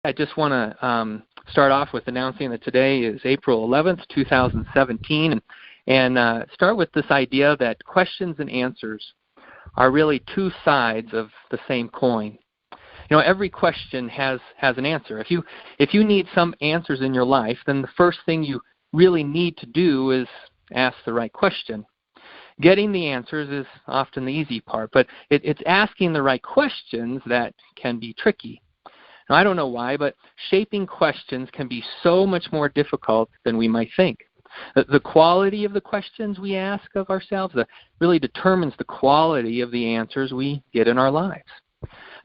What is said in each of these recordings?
I just want to start off with announcing that today is April 11th, 2017, and start with this idea that questions and answers are really two sides of the same coin. You know, every question has an answer. If you need some answers in your life, then the first thing you really need to do is ask the right question. Getting the answers is often the easy part, but it's asking the right questions that can be tricky. Now, I don't know why, but shaping questions can be so much more difficult than we might think. The quality of the questions we ask of ourselves really determines the quality of the answers we get in our lives.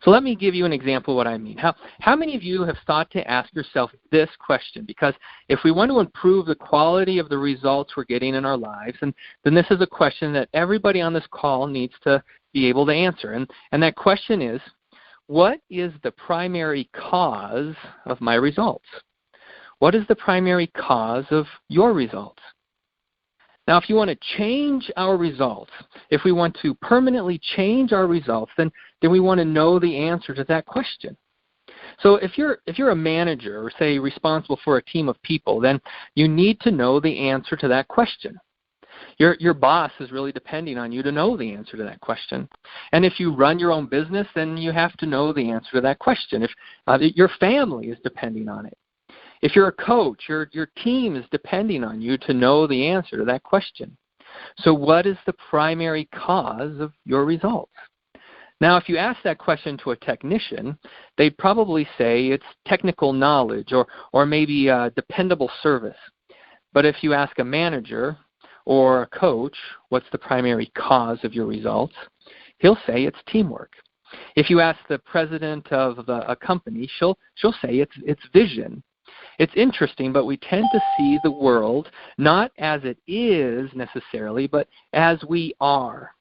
So let me give you an example of what I mean. How many of you have thought to ask yourself this question? Because if we want to improve the quality of the results we're getting in our lives, then this is a question that everybody on this call needs to be able to answer. And that question is, what is the primary cause of my results? What is the primary cause of your results? Now, if you want to change our results, if we want to permanently change our results, then we want to know the answer to that question. So if you're a manager or, say, responsible for a team of people, then you need to know the answer to that question. Your boss is really depending on you to know the answer to that question. And if you run your own business, then you have to know the answer to that question. If your family is depending on it. If you're a coach, your team is depending on you to know the answer to that question. So what is the primary cause of your results? Now, if you ask that question to a technician, they'd probably say it's technical knowledge or maybe dependable service. But if you ask a manager or a coach, what's the primary cause of your results? He'll say it's teamwork. If you ask the president of a company, she'll say it's vision. It's interesting, but we tend to see the world not as it is necessarily, but as we are.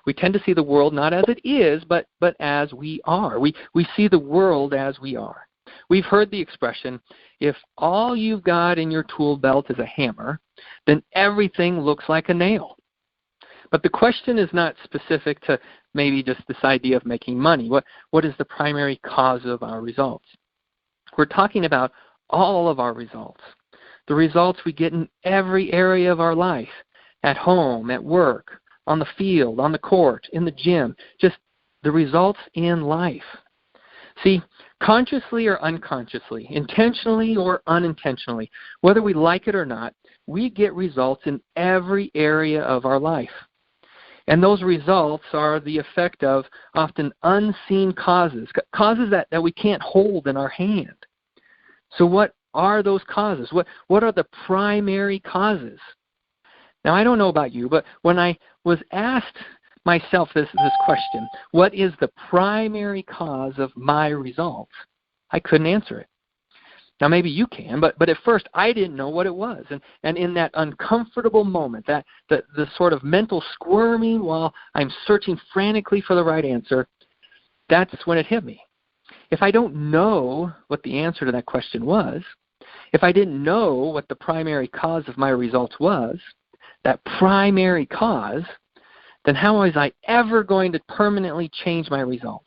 We tend to see the world not as it is, but as we are. We see the world as we are. We've heard the expression, if all you've got in your tool belt is a hammer, then everything looks like a nail. But the question is not specific to maybe just this idea of making money. What is the primary cause of our results? We're talking about all of our results, the results we get in every area of our life, at home, at work, on the field, on the court, in the gym, just the results in life. See, consciously or unconsciously, intentionally or unintentionally, whether we like it or not, we get results in every area of our life. And those results are the effect of often unseen causes that we can't hold in our hand. So what are those causes? What are the primary causes? Now, I don't know about you, but when I was asked myself this question, what is the primary cause of my results? I couldn't answer it. Now, maybe you can, but at first I didn't know what it was. And in that uncomfortable moment, the sort of mental squirming while I'm searching frantically for the right answer, that's when it hit me. If I don't know what the answer to that question was, if I didn't know what the primary cause of my results was, that primary cause, then how was I ever going to permanently change my results?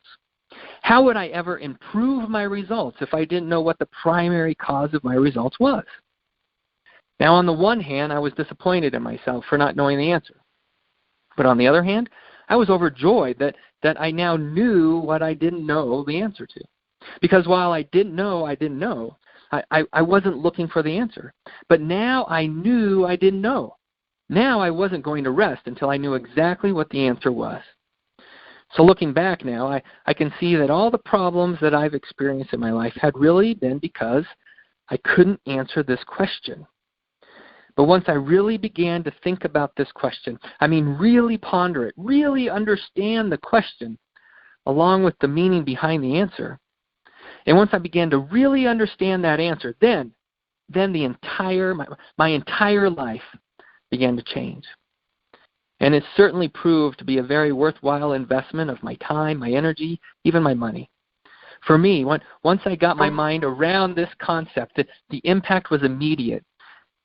How would I ever improve my results if I didn't know what the primary cause of my results was? Now, on the one hand, I was disappointed in myself for not knowing the answer. But on the other hand, I was overjoyed that I now knew what I didn't know the answer to. Because while I didn't know, I wasn't looking for the answer. But now I knew I didn't know. Now I wasn't going to rest until I knew exactly what the answer was. So looking back now, I can see that all the problems that I've experienced in my life had really been because I couldn't answer this question. But once I really began to think about this question, really ponder it, really understand the question, along with the meaning behind the answer, and once I began to really understand that answer, then my entire life began to change. And it certainly proved to be a very worthwhile investment of my time, my energy, even my money. For me, once I got my mind around this concept, the impact was immediate.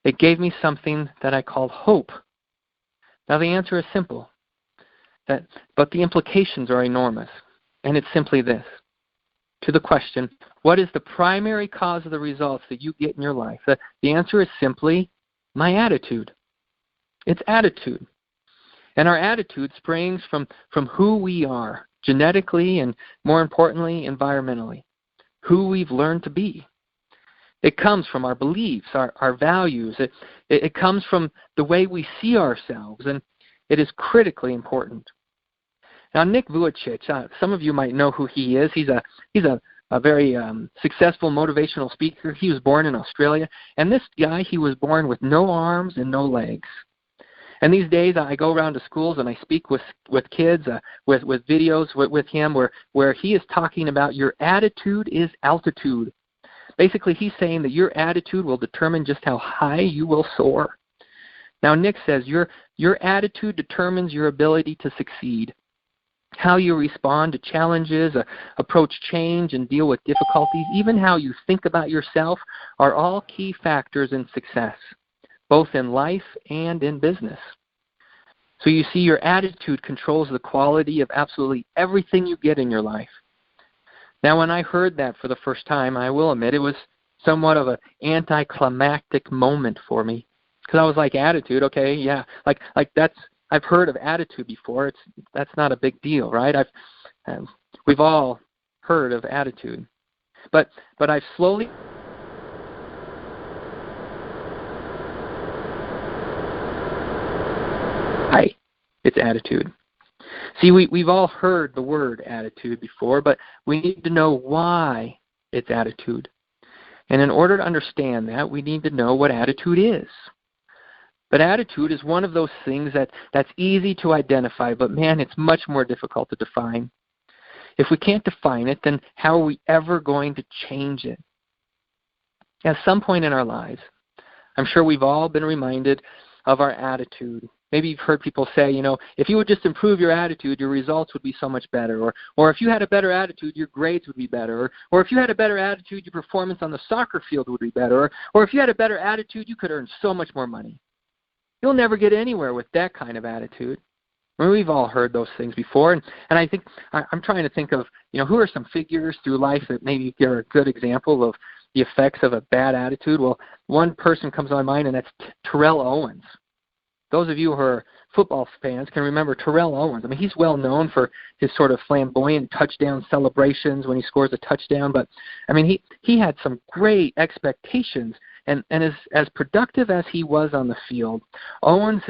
It gave me something that I called hope. Now the answer is simple, but the implications are enormous. And it's simply this. to the question, what is the primary cause of the results that you get in your life? The answer is simply my attitude. It's attitude. And our attitude springs from who we are, genetically and, more importantly, environmentally, who we've learned to be. It comes from our beliefs, our values. It comes from the way we see ourselves, and it is critically important. Now, Nick Vujicic, some of you might know who he is. He's a very successful motivational speaker. He was born in Australia, and this guy, he was born with no arms and no legs. And these days, I go around to schools and I speak with kids, with videos with him where he is talking about your attitude is altitude. Basically, he's saying that your attitude will determine just how high you will soar. Now, Nick says your attitude determines your ability to succeed. How you respond to challenges, approach change, and deal with difficulties, even how you think about yourself, are all key factors in success, both in life and in business. So you see, your attitude controls the quality of absolutely everything you get in your life. Now, when I heard that for the first time, I will admit it was somewhat of an anticlimactic moment for me, because I was like, attitude, okay, yeah, like that's, I've heard of attitude before. That's not a big deal, right? We've all heard of attitude, but I've slowly. It's attitude. See, we've all heard the word attitude before, but we need to know why it's attitude. And in order to understand that, we need to know what attitude is. But attitude is one of those things that's easy to identify, but man, it's much more difficult to define. If we can't define it, then how are we ever going to change it? At some point in our lives, I'm sure we've all been reminded of our attitude. Maybe you've heard people say, if you would just improve your attitude, your results would be so much better. Or if you had a better attitude, your grades would be better. Or if you had a better attitude, your performance on the soccer field would be better. Or if you had a better attitude, you could earn so much more money. You'll never get anywhere with that kind of attitude. I mean, we've all heard those things before. And I think I'm trying to think of, who are some figures through life that maybe are a good example of the effects of a bad attitude. Well, one person comes to my mind, and that's Terrell Owens. Those of you who are football fans can remember Terrell Owens. I mean, he's well known for his sort of flamboyant touchdown celebrations when he scores a touchdown. But, I mean, he had some great expectations. And as productive as he was on the field, Owens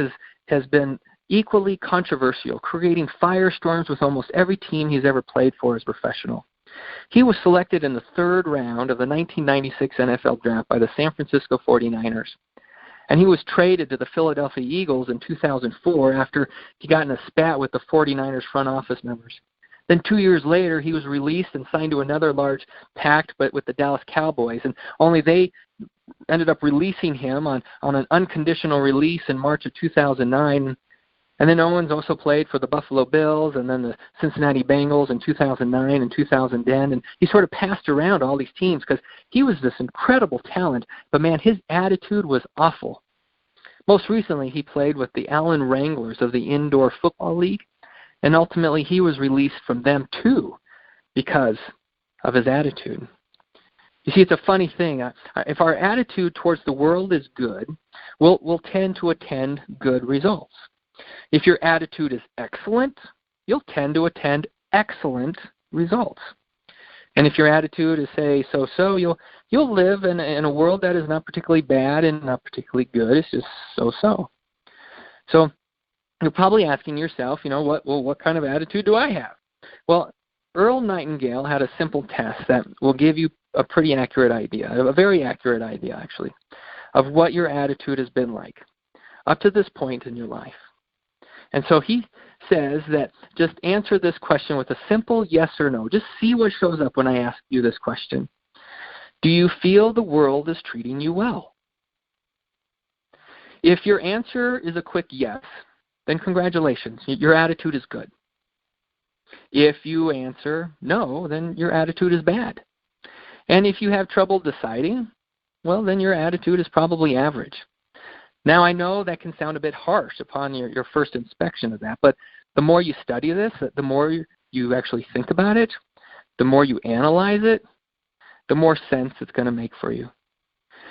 has been equally controversial, creating firestorms with almost every team he's ever played for as a professional. He was selected in the third round of the 1996 NFL Draft by the San Francisco 49ers. And he was traded to the Philadelphia Eagles in 2004 after he got in a spat with the 49ers front office members. Then 2 years later, he was released and signed to another large pact, but with the Dallas Cowboys. And only they ended up releasing him on an unconditional release in March of 2009. And then Owens also played for the Buffalo Bills and then the Cincinnati Bengals in 2009 and 2010. And he sort of passed around all these teams because he was this incredible talent. But, man, his attitude was awful. Most recently, he played with the Allen Wranglers of the Indoor Football League. And ultimately, he was released from them, too, because of his attitude. You see, it's a funny thing. If our attitude towards the world is good, we'll tend to attend good results. If your attitude is excellent, you'll tend to attend excellent results. And if your attitude is, say, so-so, you'll live in a world that is not particularly bad and not particularly good. It's just so-so. So you're probably asking yourself, what kind of attitude do I have? Well, Earl Nightingale had a simple test that will give you a pretty accurate idea, a very accurate idea, actually, of what your attitude has been like up to this point in your life. And so he says that just answer this question with a simple yes or no. Just see what shows up when I ask you this question. Do you feel the world is treating you well? If your answer is a quick yes, then congratulations, your attitude is good. If you answer no, then your attitude is bad. And if you have trouble deciding, well, then your attitude is probably average. Now, I know that can sound a bit harsh upon your first inspection of that, but the more you study this, the more you actually think about it, the more you analyze it, the more sense it's going to make for you.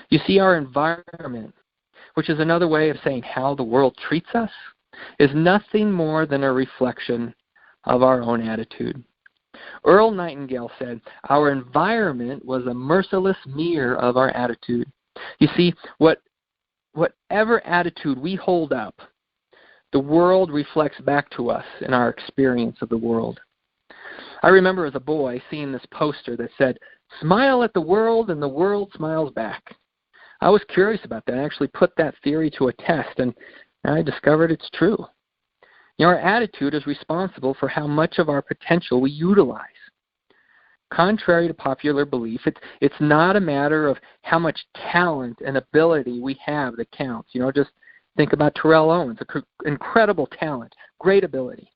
You see, our environment, which is another way of saying how the world treats us, is nothing more than a reflection of our own attitude. Earl Nightingale said, "Our environment was a merciless mirror of our attitude." You see, whatever attitude we hold up, the world reflects back to us in our experience of the world. I remember as a boy seeing this poster that said, "Smile at the world and the world smiles back." I was curious about that. I actually put that theory to a test, and I discovered it's true. You know, our attitude is responsible for how much of our potential we utilize. Contrary to popular belief, it's not a matter of how much talent and ability we have that counts. You know, just think about Terrell Owens, incredible talent, great ability.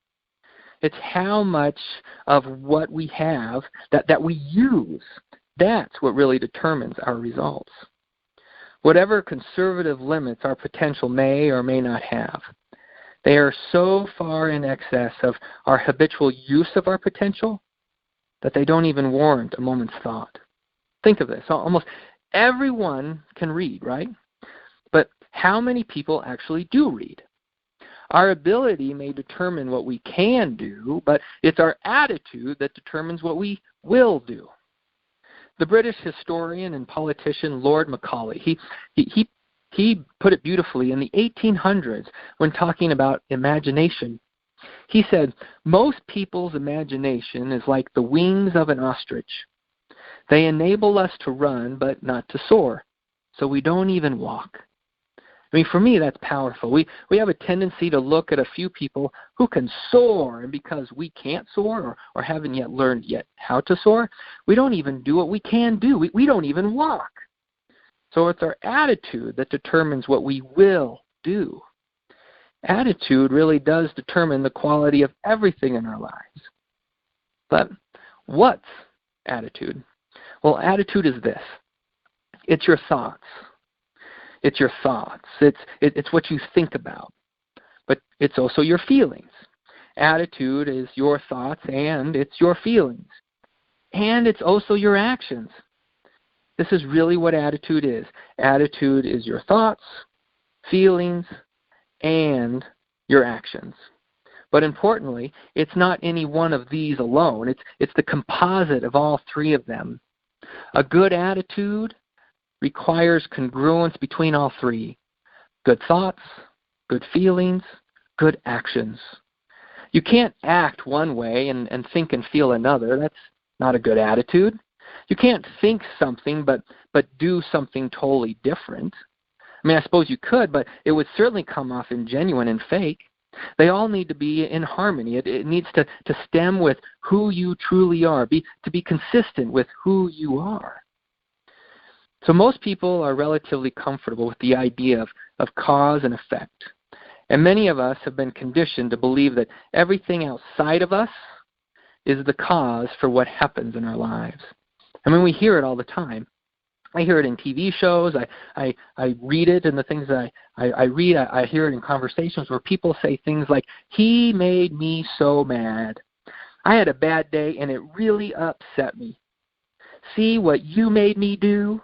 It's how much of what we have that we use. That's what really determines our results. Whatever conservative limits our potential may or may not have, they are so far in excess of our habitual use of our potential that they don't even warrant a moment's thought. Think of this. Almost everyone can read, right? But how many people actually do read? Our ability may determine what we can do, but it's our attitude that determines what we will do. The British historian and politician Lord Macaulay, he put it beautifully in the 1800s when talking about imagination. He said, "Most people's imagination is like the wings of an ostrich. They enable us to run but not to soar, so we don't even walk." I mean, for me, that's powerful. We have a tendency to look at a few people who can soar, and because we can't soar or haven't yet learned yet how to soar, we don't even do what we can do. We don't even walk. So it's our attitude that determines what we will do. Attitude really does determine the quality of everything in our lives. But what's attitude? Well, attitude is this. It's your thoughts. It's your thoughts. It's what you think about. But it's also your feelings. Attitude is your thoughts and it's your feelings. And it's also your actions. This is really what attitude is. Attitude is your thoughts, feelings, and your actions. But importantly, it's not any one of these alone. It's the composite of all three of them. A good attitude requires congruence between all three. Good thoughts, good feelings, good actions. You can't act one way and think and feel another. That's not a good attitude. You can't think something but do something totally different. I mean, I suppose you could, but it would certainly come off ingenuine and fake. They all need to be in harmony. It needs to stem with who you truly are, to be consistent with who you are. So most people are relatively comfortable with the idea of cause and effect. And many of us have been conditioned to believe that everything outside of us is the cause for what happens in our lives. I mean, we hear it all the time. I hear it in TV shows. I read it in the things that I read. I hear it in conversations where people say things like, "He made me so mad. I had a bad day and it really upset me. See what you made me do?"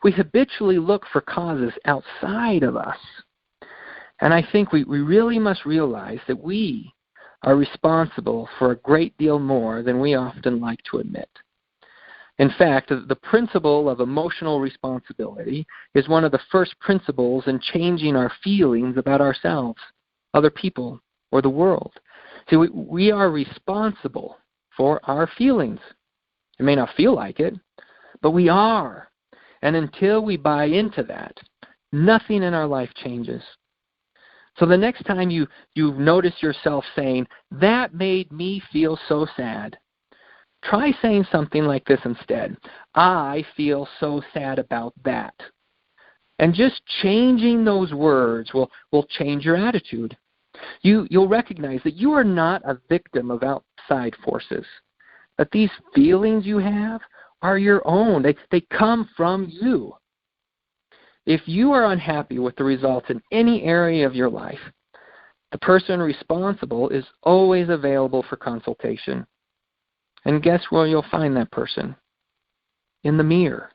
We habitually look for causes outside of us. And I think we really must realize that we are responsible for a great deal more than we often like to admit. In fact, the principle of emotional responsibility is one of the first principles in changing our feelings about ourselves, other people, or the world. See, we are responsible for our feelings. It may not feel like it, but we are. And until we buy into that, nothing in our life changes. So the next time you notice yourself saying, "That made me feel so sad," try saying something like this instead. "I feel so sad about that." And just changing those words will change your attitude. You'll recognize that you are not a victim of outside forces, that these feelings you have are your own. They come from you. If you are unhappy with the results in any area of your life, the person responsible is always available for consultation. And guess where you'll find that person? In the mirror.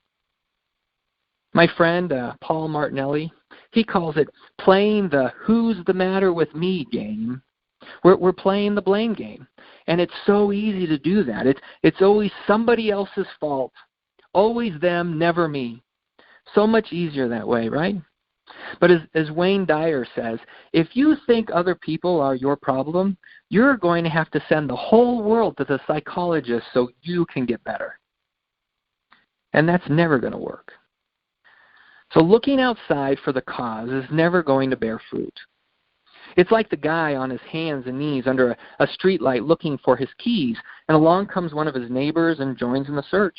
My friend, Paul Martinelli, he calls it playing the who's the matter with me game. We're playing the blame game. And it's so easy to do that. It's always somebody else's fault. Always them, never me. So much easier that way, right? But as Wayne Dyer says, if you think other people are your problem, you're going to have to send the whole world to the psychologist so you can get better. And that's never going to work. So looking outside for the cause is never going to bear fruit. It's like the guy on his hands and knees under a street light looking for his keys, and along comes one of his neighbors and joins in the search.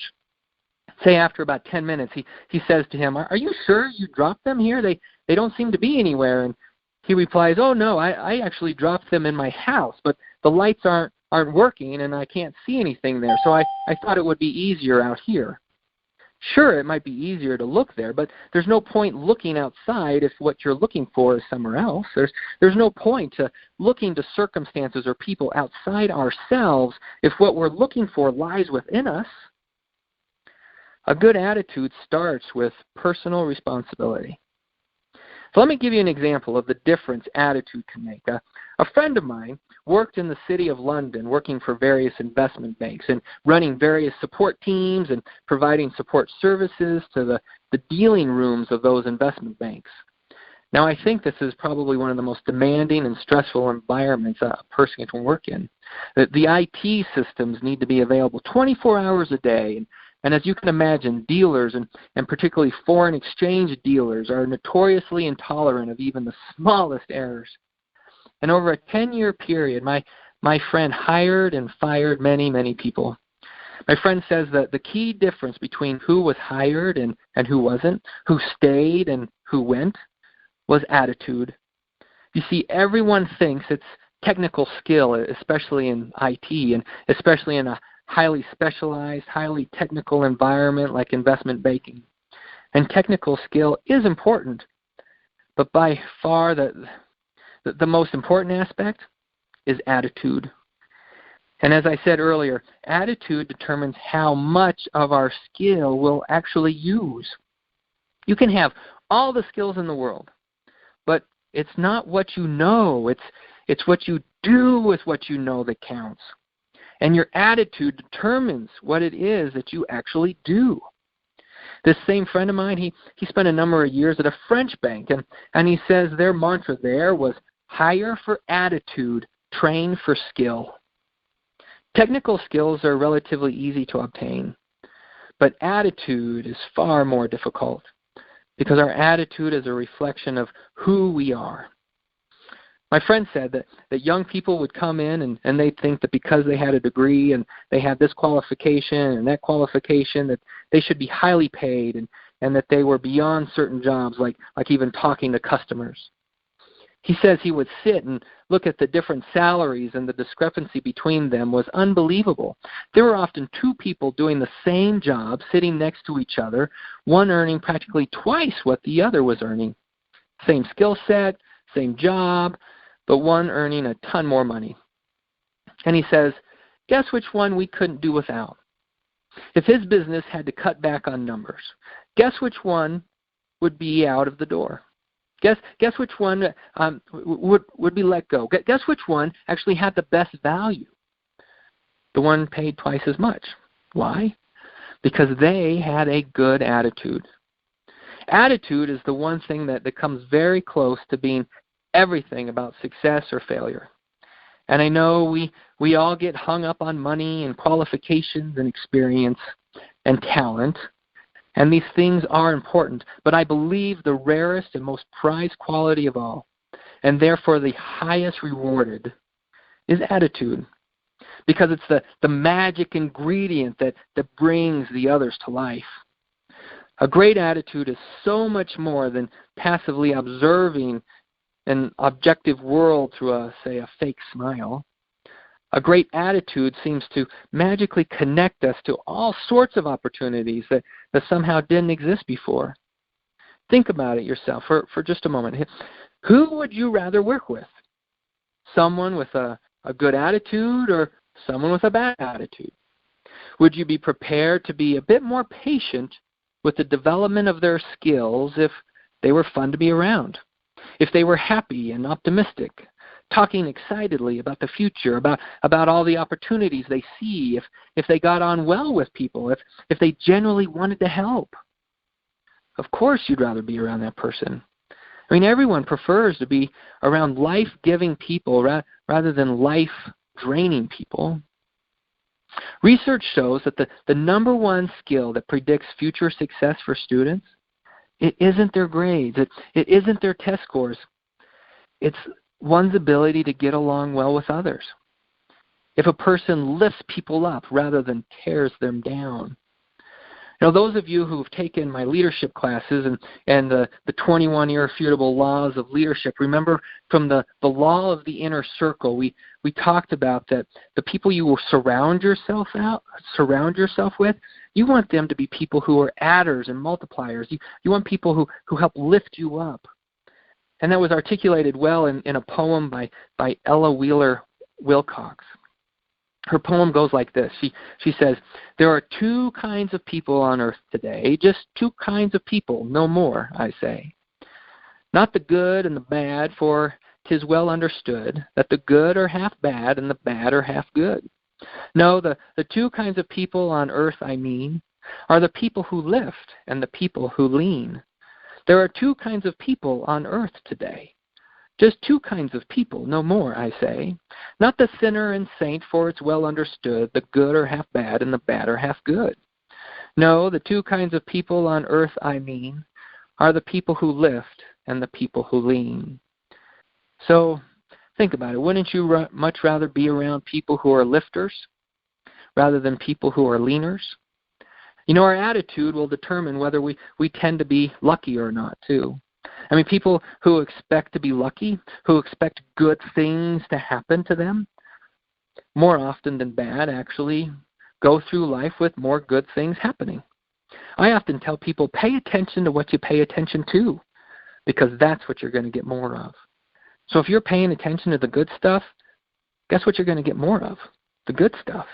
Say after about 10 minutes, he says to him, "Are you sure you dropped them here? They don't seem to be anywhere." And he replies, "Oh, no, I actually dropped them in my house, but the lights aren't working and I can't see anything there, so I thought it would be easier out here." Sure, it might be easier to look there, but there's no point looking outside if what you're looking for is somewhere else. There's no point to looking to circumstances or people outside ourselves if what we're looking for lies within us. A good attitude starts with personal responsibility. So let me give you an example of the difference attitude can make. A friend of mine worked in the city of London working for various investment banks and running various support teams and providing support services to the dealing rooms of those investment banks. Now, I think this is probably one of the most demanding and stressful environments a person can work in. The IT systems need to be available 24 hours a day, and as you can imagine, dealers and particularly foreign exchange dealers are notoriously intolerant of even the smallest errors. And over a 10-year period, my friend hired and fired many, many people. My friend says that the key difference between who was hired and who wasn't, who stayed and who went, was attitude. You see, everyone thinks it's technical skill, especially in IT and especially in a highly specialized, highly technical environment like investment banking. And technical skill is important, but by far the most important aspect is attitude. And as I said earlier, attitude determines how much of our skill we'll actually use. You can have all the skills in the world, but it's not what you know. It's what you do with what you know that counts. And your attitude determines what it is that you actually do. This same friend of mine, he spent a number of years at a French bank, and he says their mantra there was hire for attitude, train for skill. Technical skills are relatively easy to obtain, but attitude is far more difficult because our attitude is a reflection of who we are. My friend said that young people would come in and they'd think that because they had a degree and they had this qualification and that qualification that they should be highly paid and that they were beyond certain jobs like even talking to customers. He says he would sit and look at the different salaries, and the discrepancy between them was unbelievable. There were often two people doing the same job sitting next to each other, one earning practically twice what the other was earning. Same skill set, same job, but one earning a ton more money. And he says, guess which one we couldn't do without? If his business had to cut back on numbers, guess which one would be out of the door? Guess which one would be let go? Guess which one actually had the best value? The one paid twice as much. Why? Because they had a good attitude. Attitude is the one thing that comes very close to being everything about success or failure. And I know we all get hung up on money and qualifications and experience and talent, and these things are important, but I believe the rarest and most prized quality of all, and therefore the highest rewarded, is attitude, because it's the magic ingredient that brings the others to life. A great attitude is so much more than passively observing an objective world through a fake smile. A great attitude seems to magically connect us to all sorts of opportunities that somehow didn't exist before. Think about it yourself for just a moment. Who would you rather work with? Someone with a good attitude or someone with a bad attitude? Would you be prepared to be a bit more patient with the development of their skills if they were fun to be around, if they were happy and optimistic, talking excitedly about the future, about all the opportunities they see, if they got on well with people, if they genuinely wanted to help? Of course you'd rather be around that person. I mean, everyone prefers to be around life-giving people rather than life-draining people. Research shows that the number one skill that predicts future success for students, it isn't their grades, it isn't their test scores. It's one's ability to get along well with others. If a person lifts people up rather than tears them down. You know, those of you who've taken my leadership classes and the 21 irrefutable laws of leadership, remember from the law of the inner circle, we talked about that the people you will surround yourself with, you want them to be people who are adders and multipliers. You want people who help lift you up. And that was articulated well in a poem by Ella Wheeler Wilcox. Her poem goes like this. She says, "There are two kinds of people on earth today, just two kinds of people, no more, I say. Not the good and the bad, for 'tis well understood that the good are half bad and the bad are half good. No, the two kinds of people on earth, I mean, are the people who lift and the people who lean. There are two kinds of people on earth today. Just two kinds of people, no more, I say. Not the sinner and saint, for it's well understood the good are half bad and the bad are half good. No, the two kinds of people on earth, I mean, are the people who lift and the people who lean." So think about it. Wouldn't you much rather be around people who are lifters rather than people who are leaners? You know, our attitude will determine whether we tend to be lucky or not, too. I mean, people who expect to be lucky, who expect good things to happen to them, more often than bad, actually, go through life with more good things happening. I often tell people, pay attention to what you pay attention to, because that's what you're going to get more of. So if you're paying attention to the good stuff, guess what you're going to get more of? The good stuff.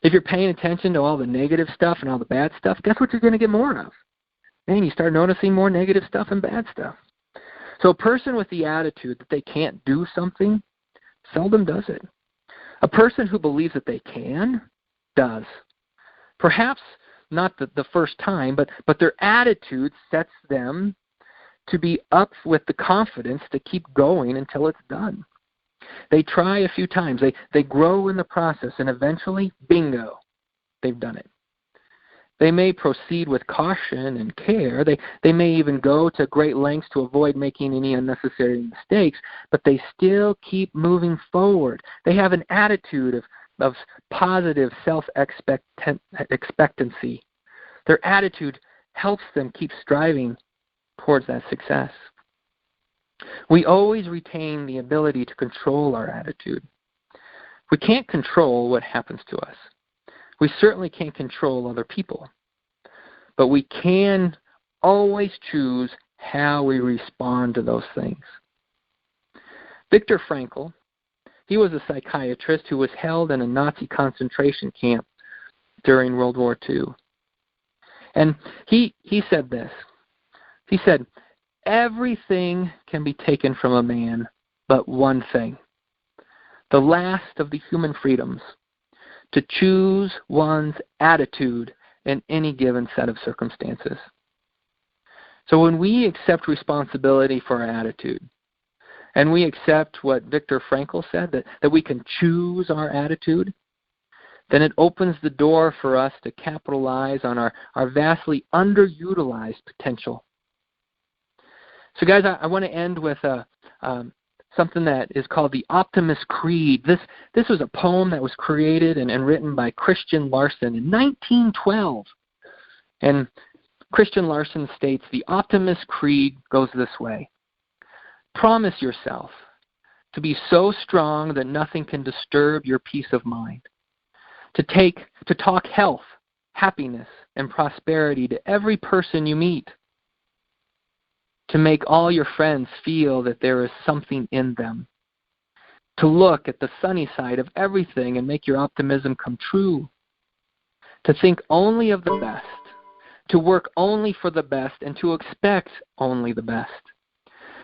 If you're paying attention to all the negative stuff and all the bad stuff, guess what you're going to get more of? Man, you start noticing more negative stuff and bad stuff. So a person with the attitude that they can't do something seldom does it. A person who believes that they can, does. Perhaps not the first time, but their attitude sets them to be up with the confidence to keep going until it's done. They try a few times. They grow in the process, and eventually, bingo, they've done it. They may proceed with caution and care. They may even go to great lengths to avoid making any unnecessary mistakes, but they still keep moving forward. They have an attitude of positive self-expectancy. Their attitude helps them keep striving towards that success. We always retain the ability to control our attitude. We can't control what happens to us. We certainly can't control other people. But we can always choose how we respond to those things. Viktor Frankl, he was a psychiatrist who was held in a Nazi concentration camp during World War II. And he said this. He said, "Everything can be taken from a man but one thing, the last of the human freedoms, to choose one's attitude in any given set of circumstances." So when we accept responsibility for our attitude, and we accept what Viktor Frankl said, that we can choose our attitude, then it opens the door for us to capitalize on our vastly underutilized potential. So guys, I want to end with something that is called the Optimist Creed. This was a poem that was created and written by Christian Larson in 1912. And Christian Larson states, "The Optimist Creed goes this way. Promise yourself to be so strong that nothing can disturb your peace of mind. To talk health, happiness, and prosperity to every person you meet. To make all your friends feel that there is something in them. To look at the sunny side of everything and make your optimism come true. to think only of the best, to work only for the best, and to expect only the best,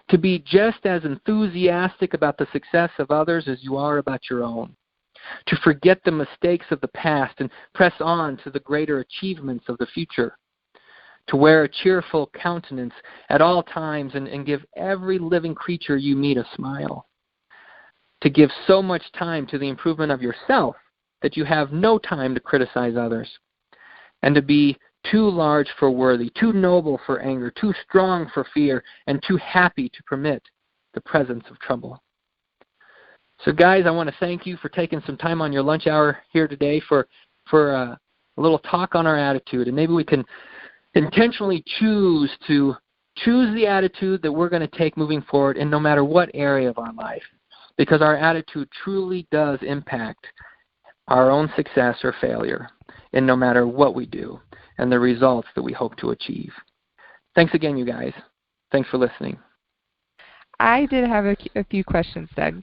to be just as enthusiastic about the success of others as you are about your own, to forget the mistakes of the past and press on to the greater achievements of the future, to wear a cheerful countenance at all times and give every living creature you meet a smile, to give so much time to the improvement of yourself that you have no time to criticize others, and to be too large for worthy, too noble for anger, too strong for fear, and too happy to permit the presence of trouble. So guys, I want to thank you for taking some time on your lunch hour here today for a little talk on our attitude, and maybe we can intentionally choose the attitude that we're going to take moving forward in no matter what area of our life, because our attitude truly does impact our own success or failure in no matter what we do and the results that we hope to achieve. Thanks again, you guys. Thanks for listening. I did have a few questions, Doug.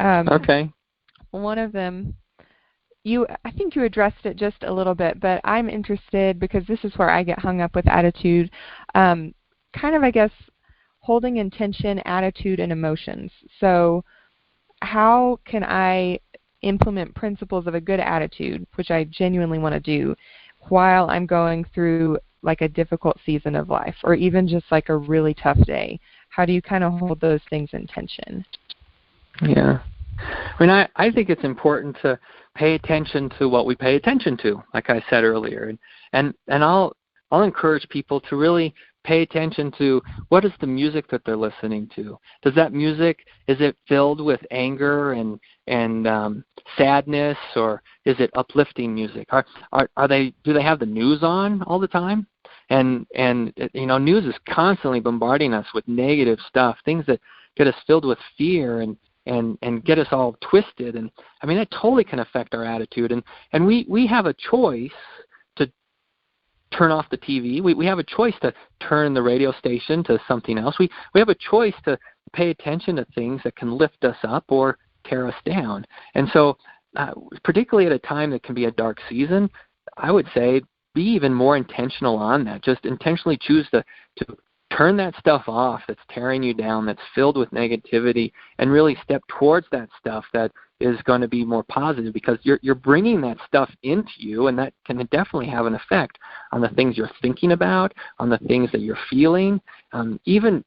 Okay. One of them, I think you addressed it just a little bit, but I'm interested because this is where I get hung up with attitude. Kind of, I guess, holding intention, attitude, and emotions. So how can I implement principles of a good attitude, which I genuinely want to do, while I'm going through like a difficult season of life or even just like a really tough day? How do you kind of hold those things in tension? Yeah. I mean, I think it's important to pay attention to what we pay attention to, like I said earlier. And I'll encourage people to really pay attention to what is the music that they're listening to. Does that music, is it filled with anger and sadness, or is it uplifting music? Do they have the news on all the time? And you know, news is constantly bombarding us with negative stuff, things that get us filled with fear and get us all twisted. And I mean, that totally can affect our attitude. And we have a choice to turn off the TV. We have a choice to turn the radio station to something else. We have a choice to pay attention to things that can lift us up or tear us down. And so particularly at a time that can be a dark season, I would say be even more intentional on that. Just intentionally choose to turn that stuff off that's tearing you down, that's filled with negativity, and really step towards that stuff that is going to be more positive, because you're bringing that stuff into you, and that can definitely have an effect on the things you're thinking about, on the things that you're feeling, even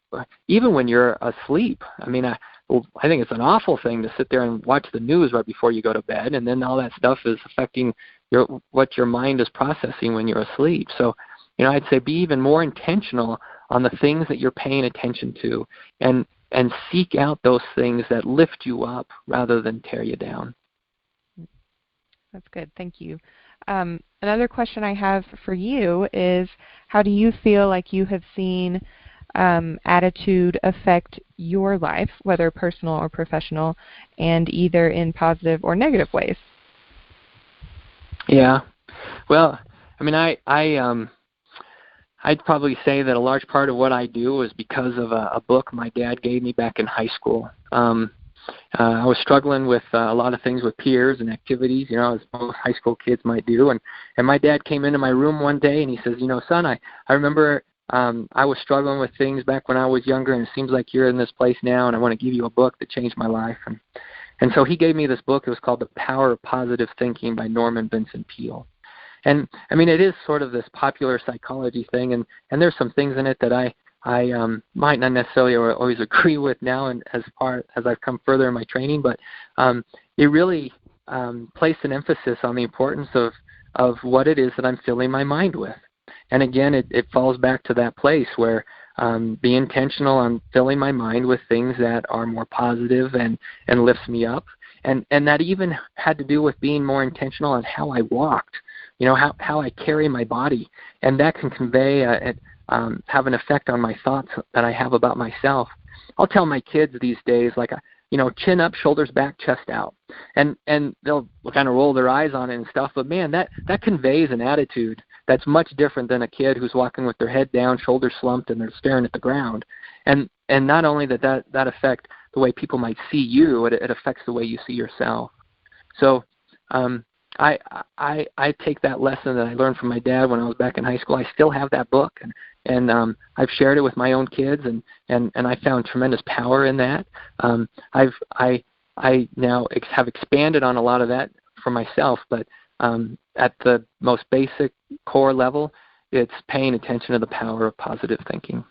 when you're asleep. I mean, I think it's an awful thing to sit there and watch the news right before you go to bed, and then all that stuff is affecting what your mind is processing when you're asleep. So, you know, I'd say be even more intentional on the things that you're paying attention to, and seek out those things that lift you up rather than tear you down. That's good. Thank you. Another question I have for you is, how do you feel like you have seen attitude affect your life, whether personal or professional, and either in positive or negative ways? Yeah. Well, I mean, I'd probably say that a large part of what I do is because of a book my dad gave me back in high school. I was struggling with a lot of things with peers and activities, you know, as most high school kids might do. And my dad came into my room one day and he says, you know, son, I remember I was struggling with things back when I was younger, and it seems like you're in this place now, and I want to give you a book that changed my life. And so he gave me this book. It was called The Power of Positive Thinking by Norman Vincent Peale. And I mean, it is sort of this popular psychology thing, and there's some things in it that I might not necessarily always agree with now, and as I've come further in my training, but it really placed an emphasis on the importance of what it is that I'm filling my mind with. And again, it falls back to that place where be intentional on filling my mind with things that are more positive and lifts me up. And that even had to do with being more intentional on how I walked, you know, how I carry my body. And that can convey, have an effect on my thoughts that I have about myself. I'll tell my kids these days, like, you know, chin up, shoulders back, chest out. And they'll kind of roll their eyes on it and stuff. But, man, that conveys an attitude that's much different than a kid who's walking with their head down, shoulders slumped, and they're staring at the ground. And not only that affect the way people might see you, it affects the way you see yourself. So I take that lesson that I learned from my dad when I was back in high school. I still have that book, and I've shared it with my own kids, and I found tremendous power in that. I now have expanded on a lot of that for myself, but at the most basic core level, it's paying attention to the power of positive thinking.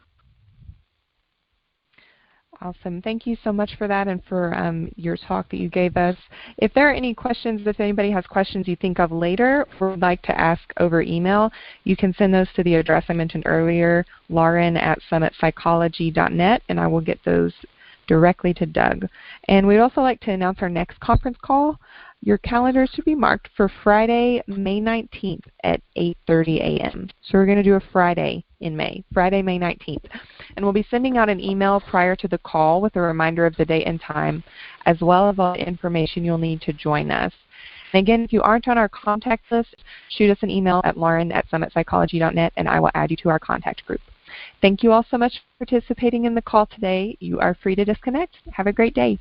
Awesome. Thank you so much for that and for your talk that you gave us. If there are any questions, if anybody has questions you think of later or would like to ask over email, you can send those to the address I mentioned earlier, lauren@summitpsychology.net, and I will get those directly to Doug. And we'd also like to announce our next conference call. Your calendars should be marked for Friday, May 19th at 8:30 a.m. So we're going to do a Friday in May, Friday, May 19th. And we'll be sending out an email prior to the call with a reminder of the date and time, as well as all the information you'll need to join us. And again, if you aren't on our contact list, shoot us an email at lauren@summitpsychology.net, and I will add you to our contact group. Thank you all so much for participating in the call today. You are free to disconnect. Have a great day.